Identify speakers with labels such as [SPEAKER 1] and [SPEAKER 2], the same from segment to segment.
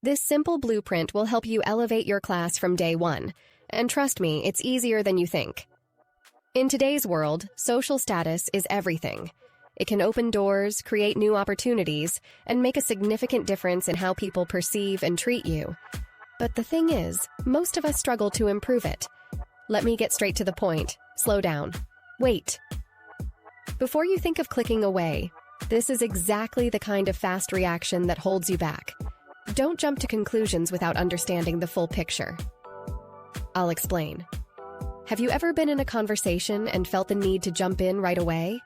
[SPEAKER 1] This simple blueprint will help you elevate your class from day one. And trust me, it's easier than you think. In today's world, social status is everything. It can open doors, create new opportunities, and make a significant difference in how people perceive and treat you. But the thing is, most of us struggle to improve it. Let me get straight to the point. Slow down. Wait. Before you think of clicking away, this is exactly the kind of fast reaction that holds you back. Don't jump to conclusions without understanding the full picture. I'll explain. Have you ever been in a conversation and felt the need to jump in right away?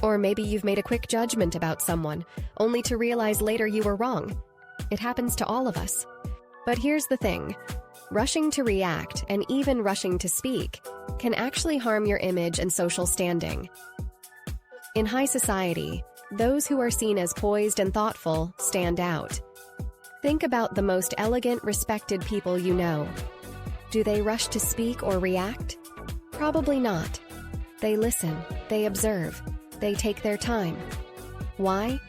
[SPEAKER 1] Or maybe you've made a quick judgment about someone, only to realize later you were wrong. It happens to all of us. But here's the thing. Rushing to react, and even rushing to speak, can actually harm your image and social standing. In high society, those who are seen as poised and thoughtful stand out. Think about the most elegant, respected people you know. Do they rush to speak or react? Probably not. They listen, they observe, they take their time. Why?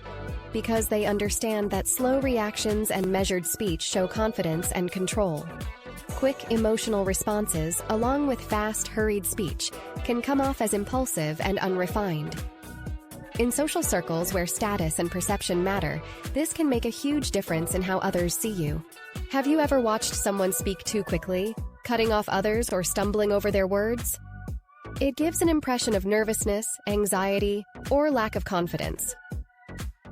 [SPEAKER 1] Because they understand that slow reactions and measured speech show confidence and control. Quick emotional responses, along with fast, hurried speech, can come off as impulsive and unrefined. In social circles where status and perception matter, this can make a huge difference in how others see you. Have you ever watched someone speak too quickly, cutting off others or stumbling over their words? It gives an impression of nervousness, anxiety, or lack of confidence.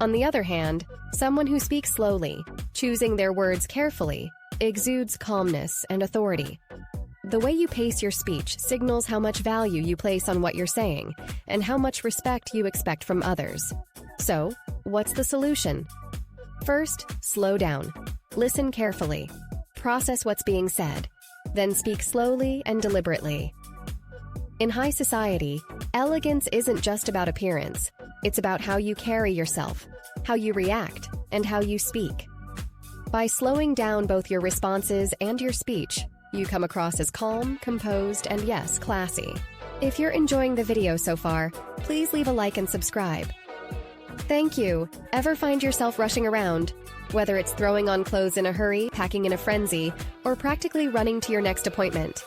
[SPEAKER 1] On the other hand, someone who speaks slowly, choosing their words carefully, exudes calmness and authority. The way you pace your speech signals how much value you place on what you're saying and how much respect you expect from others. So, what's the solution? First, slow down. Listen carefully. Process what's being said. Then speak slowly and deliberately. In high society, elegance isn't just about appearance. It's about how you carry yourself, how you react, and how you speak. By slowing down both your responses and your speech, you come across as calm, composed, and yes, classy. If you're enjoying the video so far, please leave a like and subscribe. Thank you. Ever find yourself rushing around? Whether it's throwing on clothes in a hurry, packing in a frenzy, or practically running to your next appointment.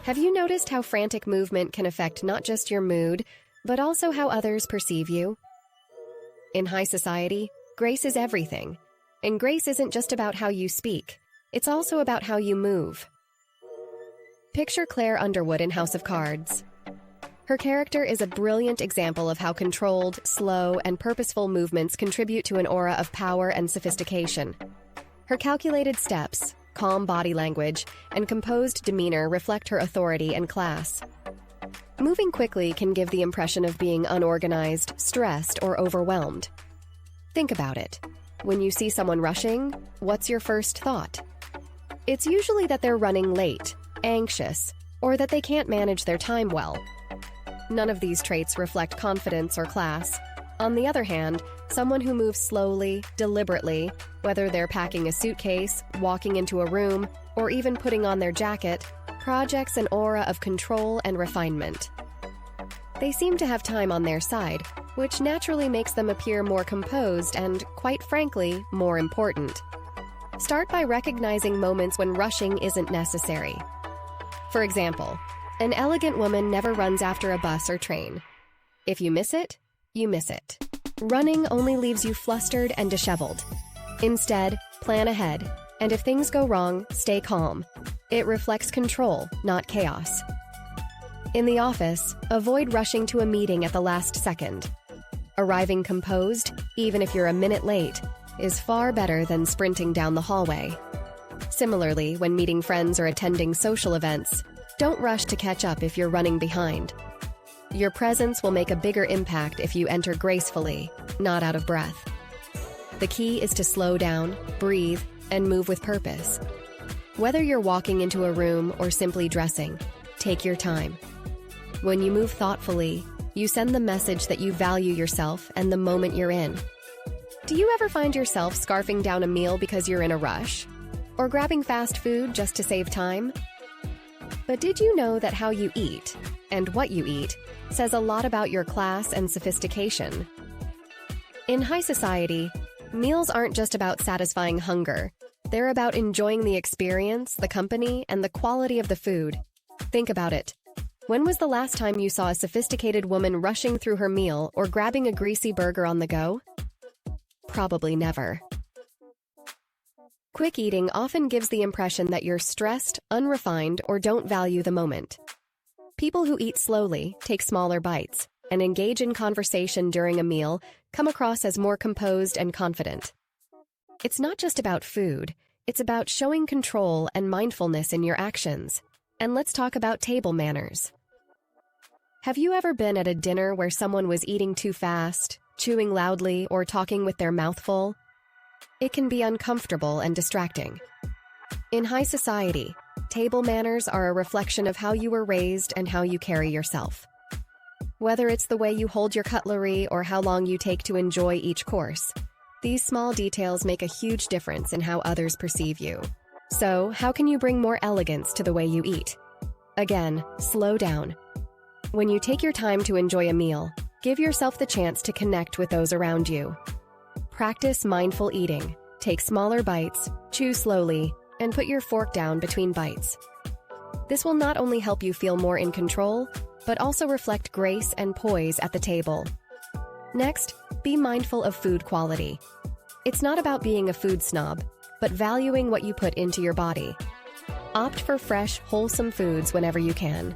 [SPEAKER 1] Have you noticed how frantic movement can affect not just your mood, but also how others perceive you? In high society, grace is everything. And grace isn't just about how you speak. It's also about how you move. Picture Claire Underwood in House of Cards. Her character is a brilliant example of how controlled, slow, and purposeful movements contribute to an aura of power and sophistication. Her calculated steps, calm body language, and composed demeanor reflect her authority and class. Moving quickly can give the impression of being unorganized, stressed, or overwhelmed. Think about it. When you see someone rushing, what's your first thought? It's usually that they're running late, anxious, or that they can't manage their time well. None of these traits reflect confidence or class. On the other hand, someone who moves slowly, deliberately, whether they're packing a suitcase, walking into a room, or even putting on their jacket, projects an aura of control and refinement. They seem to have time on their side, which naturally makes them appear more composed and, quite frankly, more important. Start by recognizing moments when rushing isn't necessary. For example, an elegant woman never runs after a bus or train. If you miss it, you miss it. Running only leaves you flustered and disheveled. Instead, plan ahead, and if things go wrong, stay calm. It reflects control, not chaos. In the office, avoid rushing to a meeting at the last second. Arriving composed, even if you're a minute late, is far better than sprinting down the hallway. Similarly, when meeting friends or attending social events, don't rush to catch up if you're running behind. Your presence will make a bigger impact if you enter gracefully, not out of breath. The key is to slow down, breathe, and move with purpose. Whether you're walking into a room or simply dressing, take your time. When you move thoughtfully, you send the message that you value yourself and the moment you're in. Do you ever find yourself scarfing down a meal because you're in a rush? Or grabbing fast food just to save time? But did you know that how you eat, and what you eat, says a lot about your class and sophistication? In high society, meals aren't just about satisfying hunger. They're about enjoying the experience, the company, and the quality of the food. Think about it. When was the last time you saw a sophisticated woman rushing through her meal or grabbing a greasy burger on the go? Probably never. Quick eating often gives the impression that you're stressed, unrefined, or don't value the moment. People who eat slowly, take smaller bites, and engage in conversation during a meal come across as more composed and confident. It's not just about food, it's about showing control and mindfulness in your actions. And let's talk about table manners. Have you ever been at a dinner where someone was eating too fast, chewing loudly, or talking with their mouth full? It can be uncomfortable and distracting. In high society, table manners are a reflection of how you were raised and how you carry yourself. Whether it's the way you hold your cutlery or how long you take to enjoy each course, these small details make a huge difference in how others perceive you. So, how can you bring more elegance to the way you eat? Again, slow down. When you take your time to enjoy a meal, give yourself the chance to connect with those around you. Practice mindful eating. Take smaller bites, chew slowly, and put your fork down between bites. This will not only help you feel more in control, but also reflect grace and poise at the table. Next, be mindful of food quality. It's not about being a food snob, but valuing what you put into your body. Opt for fresh, wholesome foods whenever you can.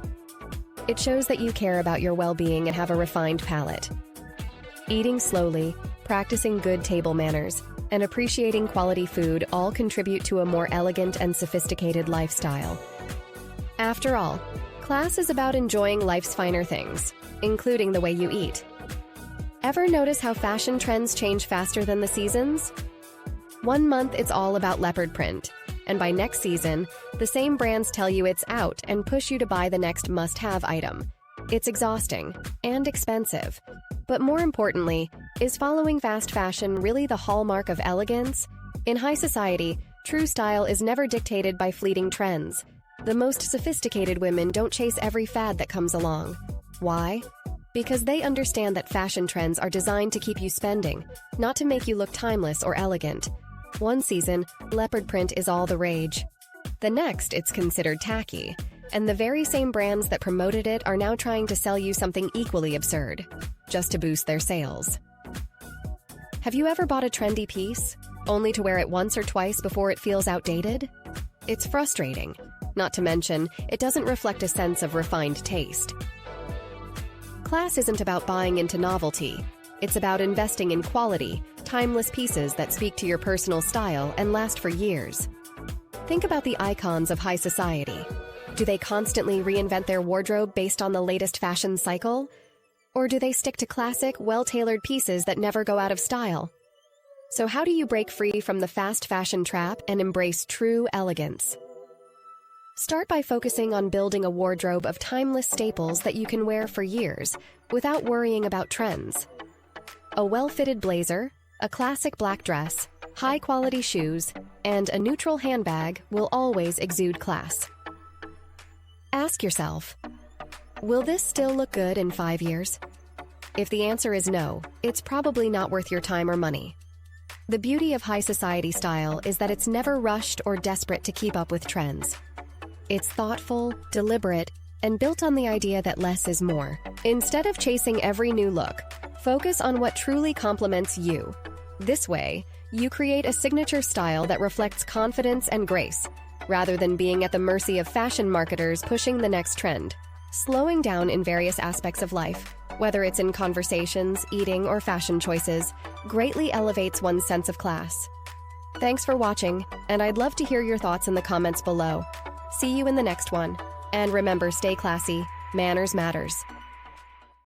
[SPEAKER 1] It shows that you care about your well-being and have a refined palate. Eating slowly, practicing good table manners, and appreciating quality food all contribute to a more elegant and sophisticated lifestyle. After all, class is about enjoying life's finer things, including the way you eat. Ever notice how fashion trends change faster than the seasons? One month it's all about leopard print, and by next season, the same brands tell you it's out and push you to buy the next must-have item. It's exhausting and expensive. But more importantly, is following fast fashion really the hallmark of elegance? In high society, true style is never dictated by fleeting trends. The most sophisticated women don't chase every fad that comes along. Why? Because they understand that fashion trends are designed to keep you spending, not to make you look timeless or elegant. One season, leopard print is all the rage. The next, it's considered tacky. And the very same brands that promoted it are now trying to sell you something equally absurd, just to boost their sales. Have you ever bought a trendy piece, only to wear it once or twice before it feels outdated? It's frustrating. Not to mention, it doesn't reflect a sense of refined taste. Class isn't about buying into novelty. It's about investing in quality, timeless pieces that speak to your personal style and last for years. Think about the icons of high society. Do they constantly reinvent their wardrobe based on the latest fashion cycle? Or do they stick to classic, well-tailored pieces that never go out of style? So how do you break free from the fast fashion trap and embrace true elegance? Start by focusing on building a wardrobe of timeless staples that you can wear for years without worrying about trends. A well-fitted blazer, a classic black dress, high-quality shoes, and a neutral handbag will always exude class. Ask yourself, will this still look good in 5 years? If the answer is no, it's probably not worth your time or money. The beauty of high society style is that it's never rushed or desperate to keep up with trends. It's thoughtful, deliberate, and built on the idea that less is more. Instead of chasing every new look, focus on what truly complements you. This way, you create a signature style that reflects confidence and grace, rather than being at the mercy of fashion marketers pushing the next trend. Slowing down in various aspects of life, whether it's in conversations, eating, or fashion choices, greatly elevates one's sense of class. Thanks for watching, and I'd love to hear your thoughts in the comments below. See you in the next one. And remember, stay classy. Manners matters.